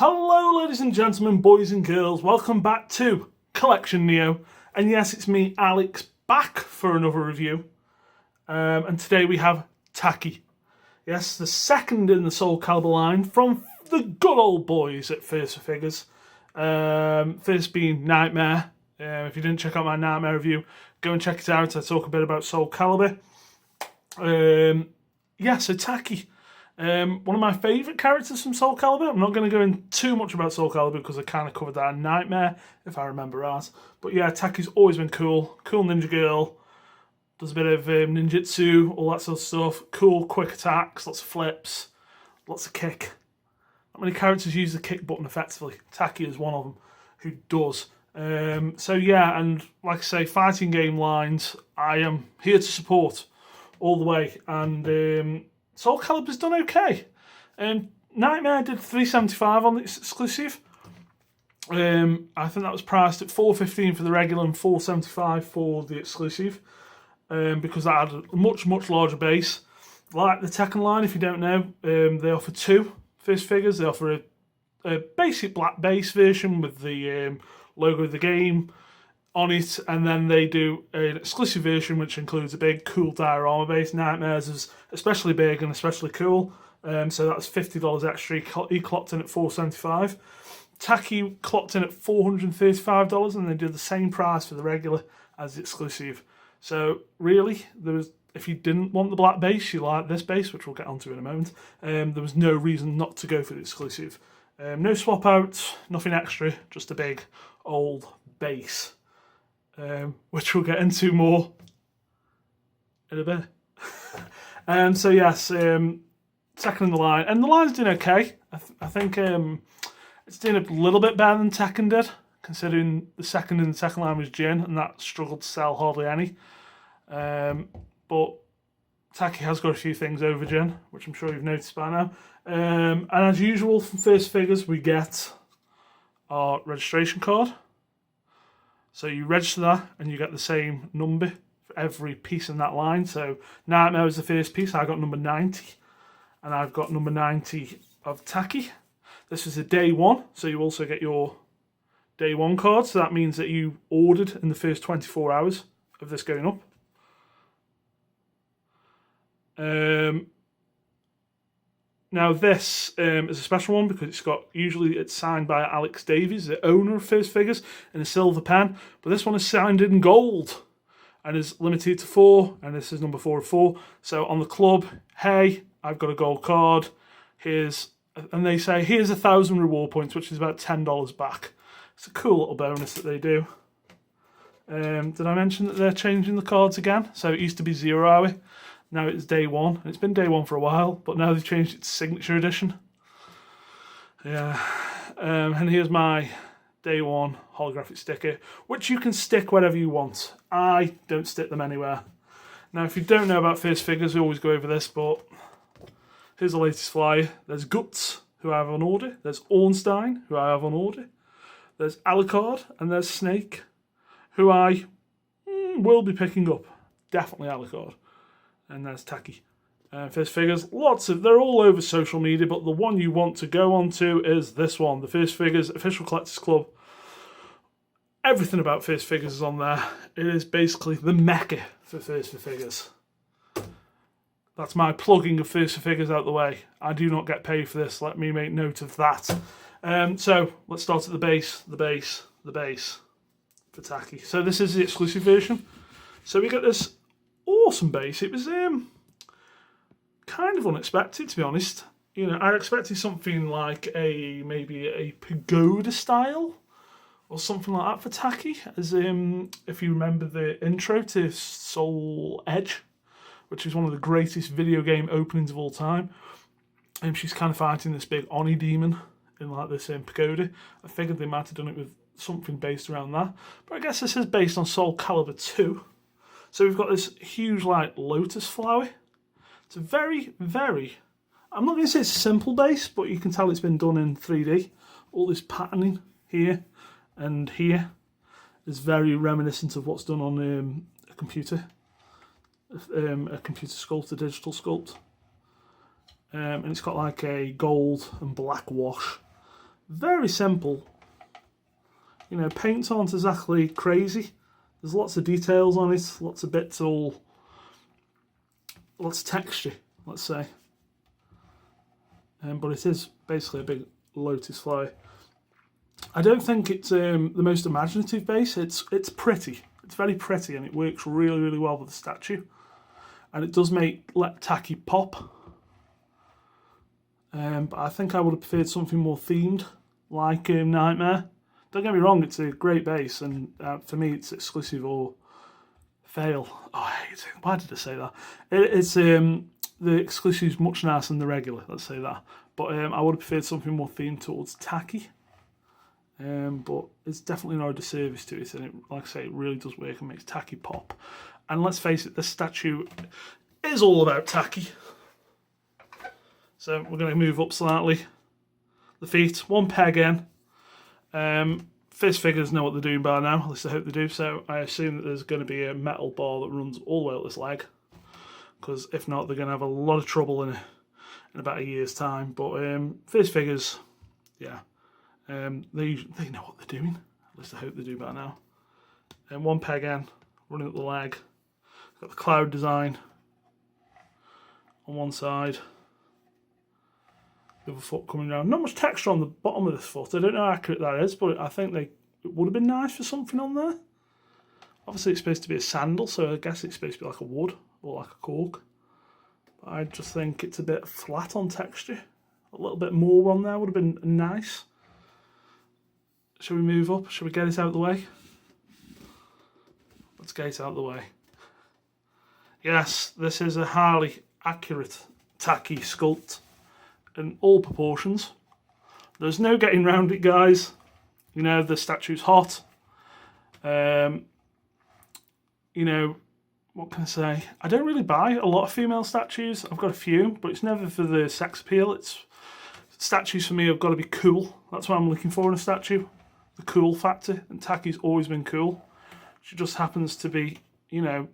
Hello ladies and gentlemen, boys and girls, welcome back to CollectioNeo. And yes, it's me, Alex, back for another review. And today we have Taki. Yes, the second in the Soul Calibur line from the good old boys at First for Figures. First being Nightmare. If you didn't check out my Nightmare review, go and check it out. I talk a bit about Soul Calibur. So Taki. One of my favourite characters from Soul Calibur. I'm not going to go in too much about Soul Calibur because I kind of covered that in Nightmare, if I remember right. But yeah, Taki's always been cool. Cool ninja girl. Does a bit of ninjutsu, all that sort of stuff. Cool, quick attacks, lots of flips, lots of kick. Not many characters use the kick button effectively. Taki is one of them who does. So yeah, and like I say, fighting game lines, I am here to support all the way. And Soul Calibur's done okay. Nightmare did $3.75 on its exclusive. I think that was priced at $4.15 for the regular and $4.75 for the exclusive. Because that had a much larger base. Like the Tekken line, if you don't know, they offer two First figures. They offer a basic black base version with the logo of the game on it, and then they do an exclusive version which includes a big cool diorama base. Nightmares is especially big and especially cool, so that's $50 extra. He clocked in at $4.75. Taki clocked in at $435, and they did the same price for the regular as the exclusive. So really, if you didn't want the black base, you like this base, which we'll get onto in a moment, there was no reason not to go for the exclusive. No swap out, nothing extra, just a big old base. Which we'll get into more in a bit. So yes, second in the line, and the line's doing okay. I think it's doing a little bit better than Tekken did, considering the second in the Tekken line was Jin, and that struggled to sell hardly any. But Taki has got a few things over Jin, which I'm sure you've noticed by now. And as usual from First Figures, we get our registration card. So you register that and you get the same number for every piece in that line. So Nightmare was the first piece. I got number 90. And I've got number 90 of Taki. This is a day one. So you also get your day one card. So that means that you ordered in the first 24 hours of this going up. Now this is a special one because usually it's signed by Alex Davies, the owner of First Figures, in a silver pen. But this one is signed in gold and is limited to 4, and this is number 4 of 4. So on the club, hey, I've got a gold card. And they say, here's 1,000 reward points, which is about $10 back. It's a cool little bonus that they do. Did I mention that they're changing the cards again? So it used to be 0 hour. Now it's day one, and it's been day one for a while, but now they've changed it to Signature Edition. Yeah, and here's my day one holographic sticker, which you can stick wherever you want. I don't stick them anywhere. Now, if you don't know about First Figures, we always go over this, but here's the latest flyer. There's Guts, who I have on order. There's Ornstein, who I have on order. There's Alucard, and there's Snake, who I will be picking up. Definitely Alucard. And there's Taki. First Figures, they're all over social media, but the one you want to go on to is this one, the First Figures Official Collectors Club. Everything about First Figures is on there. It is basically the mecca for First Figures. That's my plugging of First Figures out the way. I do not get paid for this, let me make note of that. So, let's start at the base for Taki. So this is the exclusive version. So we get this awesome base. It was kind of unexpected, to be honest. You know, I expected something like maybe a pagoda style or something like that for Taki. As if you remember the intro to Soul Edge, which is one of the greatest video game openings of all time. And she's kind of fighting this big Oni demon in like this pagoda. I figured they might have done it with something based around that. But I guess this is based on Soul Calibur 2. So we've got this huge like lotus flower. It's a very, I'm not going to say it's a simple base, but you can tell it's been done in 3D. All this patterning here and here is very reminiscent of what's done on a computer sculpt, a digital sculpt. And it's got like a gold and black wash Very simple. You know, paints aren't exactly crazy. There's lots of details on it, lots of bits all, lots of texture, let's say. But it is basically a big Lotus flower. I don't think it's the most imaginative base. It's pretty. It's very pretty, and it works really, really well with the statue. And it does let Taki pop. But I think I would have preferred something more themed, like Nightmare. Don't get me wrong, it's a great base, and for me it's exclusive or fail. Oh, I hate it. Why did I say that? It's the exclusive is much nicer than the regular, let's say that. But I would have preferred something more themed towards Taki. But it's definitely no disservice to it, and it, like I say, it really does work and makes Taki pop. And let's face it, this statue is all about Taki. So we're going to move up slightly. The feet, one peg in. Fist figures know what they're doing by now, at least I hope they do. So I assume that there's going to be a metal bar that runs all the way up this leg, because if not, they're going to have a lot of trouble in about a year's time. But fist figures, yeah, they know what they're doing. At least I hope they do by now. And one peg in, running up the leg. Got the cloud design on one side. The other foot coming down. Not much texture on the bottom of this foot. I don't know how accurate that is, but I think it would have been nice for something on there. Obviously it's supposed to be a sandal, so I guess it's supposed to be like a wood or like a cork. But I just think it's a bit flat on texture. A little bit more on there would have been nice. Shall we move up? Shall we get it out of the way? Let's get it out of the way. Yes, this is a highly accurate Taki sculpt in all proportions. There's no getting around it, guys. You know, the statue's hot. You know, what can I say? I don't really buy a lot of female statues. I've got a few, but it's never for the sex appeal. Statues for me have got to be cool. That's what I'm looking for in a statue. The cool factor. And Taki's always been cool. She just happens to be, you know,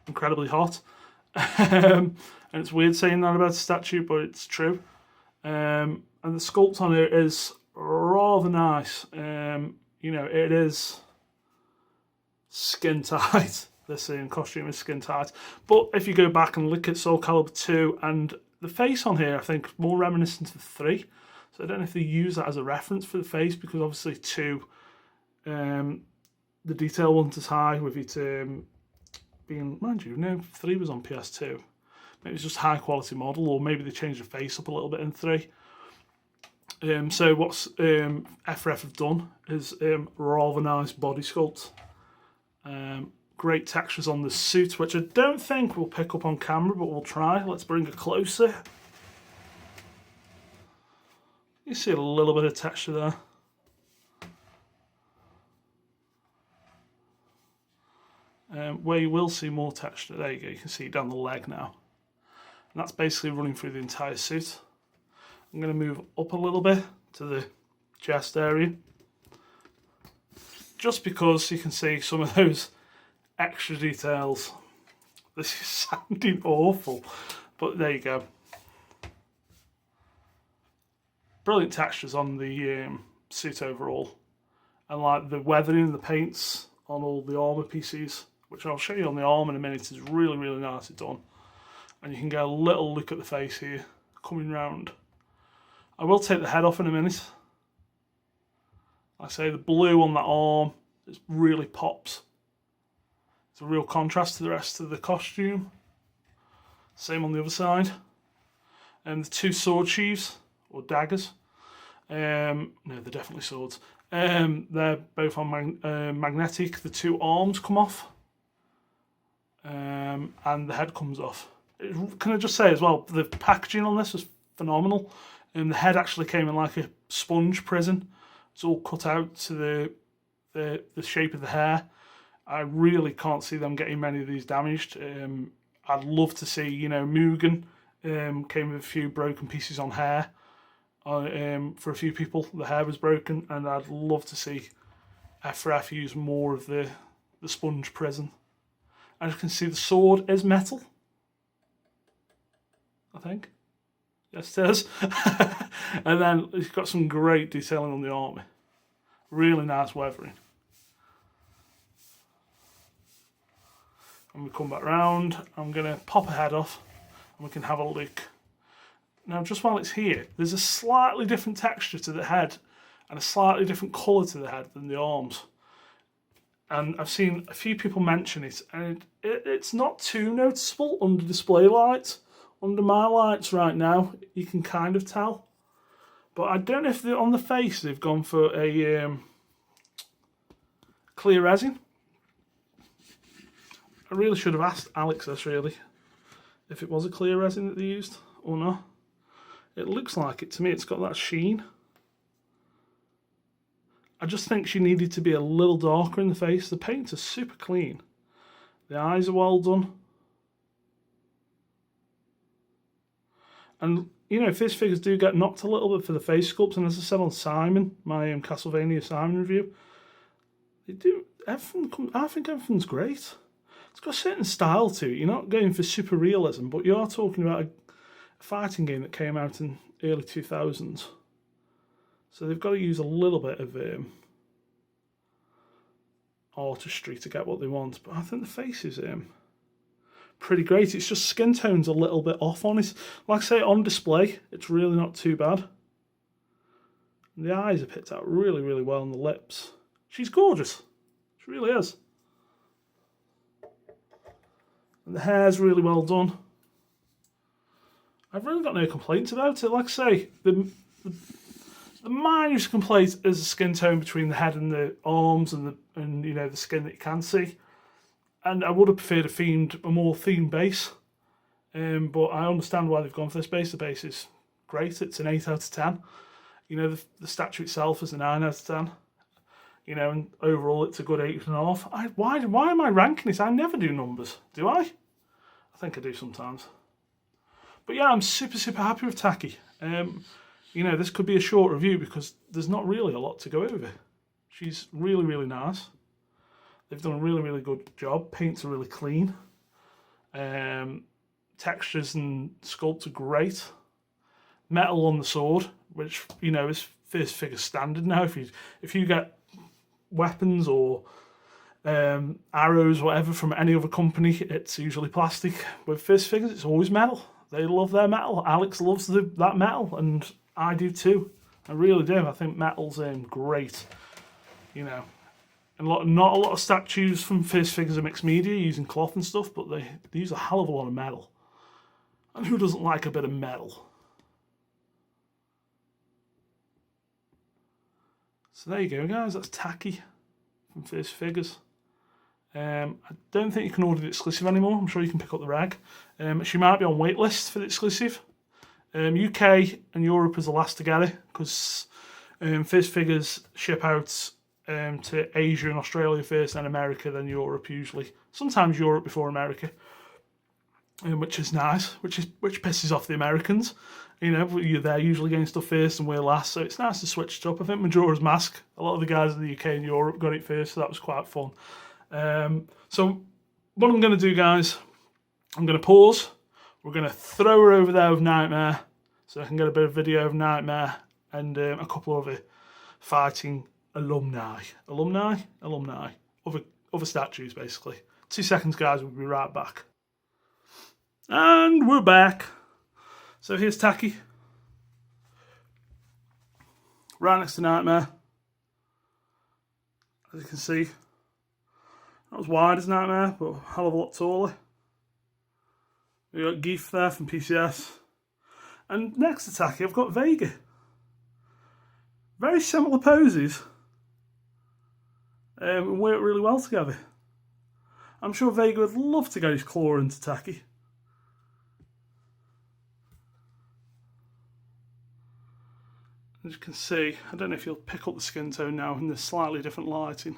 incredibly hot. And it's weird saying that about a statue, but it's true. And the sculpt on it is rather nice. You know, it is skin tight. This costume is skin tight. But if you go back and look at Soul Calibur 2, and the face on here, I think, is more reminiscent of 3. So I don't know if they use that as a reference for the face, because obviously 2, the detail wasn't as high with it being, mind you, no, 3 was on PS2. Maybe it's just high quality model, or maybe they changed the face up a little bit in 3. So what's FRF have done is rather nice body sculpt. Great textures on the suit, which I don't think we'll pick up on camera, but we'll try. Let's bring it closer. You see a little bit of texture there. Where you will see more texture, there you go, you can see it down the leg now. And that's basically running through the entire suit. I'm going to move up a little bit to the chest area, just because you can see some of those extra details. This is sounding awful, but there you go. Brilliant textures on the suit overall, and like the weathering, the paints on all the armour pieces, which I'll show you on the arm in a minute, is really, really nicely done. And you can get a little look at the face here, coming round. I will take the head off in a minute. Like I say, the blue on that arm, it really pops. It's a real contrast to the rest of the costume. Same on the other side. And the 2 sword sheaths, or daggers. No, they're definitely swords. They're both on magnetic. The 2 arms come off. And the head comes off. Can I just say as well, the packaging on this was phenomenal. The head actually came in like a sponge prison. It's all cut out to the shape of the hair. I really can't see them getting many of these damaged. I'd love to see, you know, Mugen came with a few broken pieces on hair. For a few people, the hair was broken, and I'd love to see FRF use more of the sponge prison. As you can see, the sword is metal, I think. Yes, it is. And then it's got some great detailing on the army. Really nice weathering. And we come back round, I'm going to pop a head off and we can have a look. Now, just while it's here, there's a slightly different texture to the head and a slightly different colour to the head than the arms. And I've seen a few people mention it, and it's not too noticeable under display lights. Under my lights right now, you can kind of tell. But I don't know if on the face they've gone for a clear resin. I really should have asked Alex this, really, if it was a clear resin that they used or not. It looks like it to me. It's got that sheen. I just think she needed to be a little darker in the face. The paints are super clean. The eyes are well done. And, you know, face figures do get knocked a little bit for the face sculpts. And as I said on Simon, my Castlevania Simon review, they do, I think everything's great. It's got a certain style to it. You're not going for super realism, but you are talking about a fighting game that came out in early 2000s. So they've got to use a little bit of artistry to get what they want. But I think the face is pretty great. It's just skin tone's a little bit off on it. Like I say, on display, it's really not too bad. And the eyes are picked out really, really well, and the lips. She's gorgeous. She really is. And the hair's really well done. I've really got no complaints about it. Like I say, the minor complaint is the skin tone between the head and the arms and you know, the skin that you can see. And I would have preferred a more themed base. But I understand why they've gone for this base. The base is great. It's an 8 out of 10. You know, the statue itself is a 9 out of 10. You know, and overall it's a good 8.5. Why am I ranking this? I never do numbers, do I? I think I do sometimes. But yeah, I'm super, super happy with Taki. You know, this could be a short review because there's not really a lot to go over. She's really, really nice. They've done a really, really good job. Paints are really clean. Textures and sculpts are great. Metal on the sword, which, you know, is first figure standard now. If you get weapons or arrows, whatever, from any other company, it's usually plastic. With fist figures, it's always metal. They love their metal. Alex loves that metal, and I do too. I really do. I think metal's great. You know, and not a lot of statues from fist figures are mixed media using cloth and stuff, but they use a hell of a lot of metal. And who doesn't like a bit of metal? So there you go, guys. That's Taki from First Figures. I don't think you can order the exclusive anymore. I'm sure you can pick up the reg. She might be on waitlist for the exclusive. UK and Europe is the last to get it because First Figures ship out to Asia and Australia first, then America, then Europe usually. Sometimes Europe before America, which is nice, which pisses off the Americans. You know, they're usually getting stuff first and we're last, so it's nice to switch it up. I think Majora's Mask, a lot of the guys in the UK and Europe got it first, so that was quite fun. So what I'm going to do, guys, I'm going to pause. We're going to throw her over there with Nightmare so I can get a bit of video of Nightmare and a couple of other fighting alumni, other statues, basically. 2 seconds, guys, we'll be right back. And we're back. So here's Taki, right next to Nightmare. As you can see, not as wide as Nightmare, but a hell of a lot taller. We got Geef there from PCS. And next to Taki, I've got Vega. Very similar poses. And work really well together. I'm sure Vega would love to get his claw into Taki. As you can see, I don't know if you'll pick up the skin tone now in this slightly different lighting.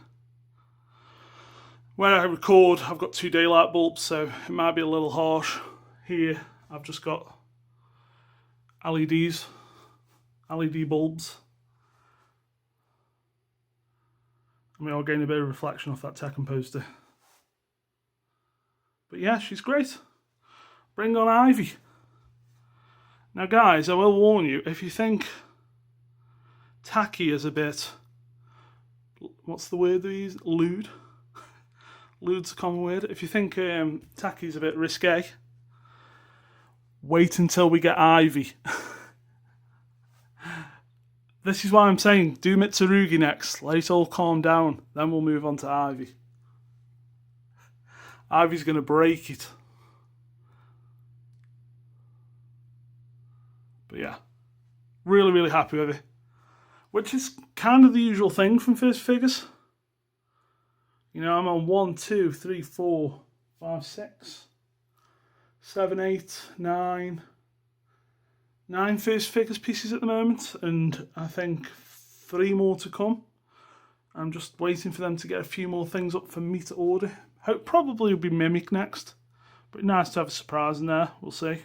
When I record, I've got 2 daylight bulbs, so it might be a little harsh. Here, I've just got LED bulbs. And we are getting a bit of reflection off that Tekken poster. But yeah, she's great. Bring on Ivy. Now guys, I will warn you, if you think Taki is a bit, what's the word they use? Lewd? Lewd's a common word. If you think Taki's a bit risque, wait until we get Ivy. This is why I'm saying do Mitsurugi next. Let it all calm down. Then we'll move on to Ivy. Ivy's going to break it. But yeah, really, really happy with it. Which is kind of the usual thing from First Figures. You know, I'm on 1, 2, 3, 4, 5, 6, 7, 8, 9. 9 First Figures pieces at the moment, and I think 3 more to come. I'm just waiting for them to get a few more things up for me to order. Hope probably will be Mimic next, but nice to have a surprise in there. We'll see.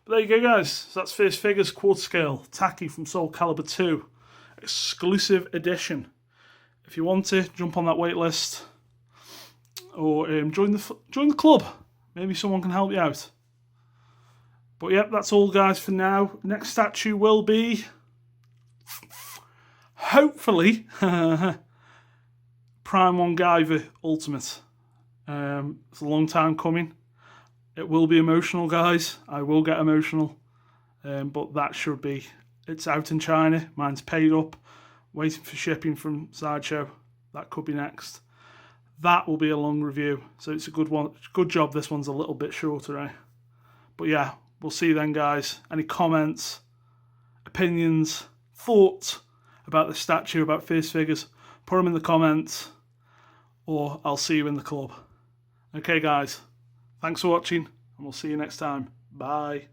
But there you go, guys. So that's First Figures quarter scale Taki from Soul Calibur 2, exclusive edition. If you want to jump on that wait list or join the club, maybe someone can help you out. But yep, that's all, guys, for now. Next statue will be, hopefully, Prime 1 Guyver Ultimate. It's a long time coming. It will be emotional, guys. I will get emotional. But that should be, it's out in China. Mine's paid up. Waiting for shipping from Sideshow. That could be next. That will be a long review. So it's a good one. Good job this one's a little bit shorter, eh? But yeah. We'll see you then, guys. Any comments, opinions, thoughts about the statue, about First Figures, put them in the comments, or I'll see you in the club. Okay, guys. Thanks for watching, and we'll see you next time. Bye.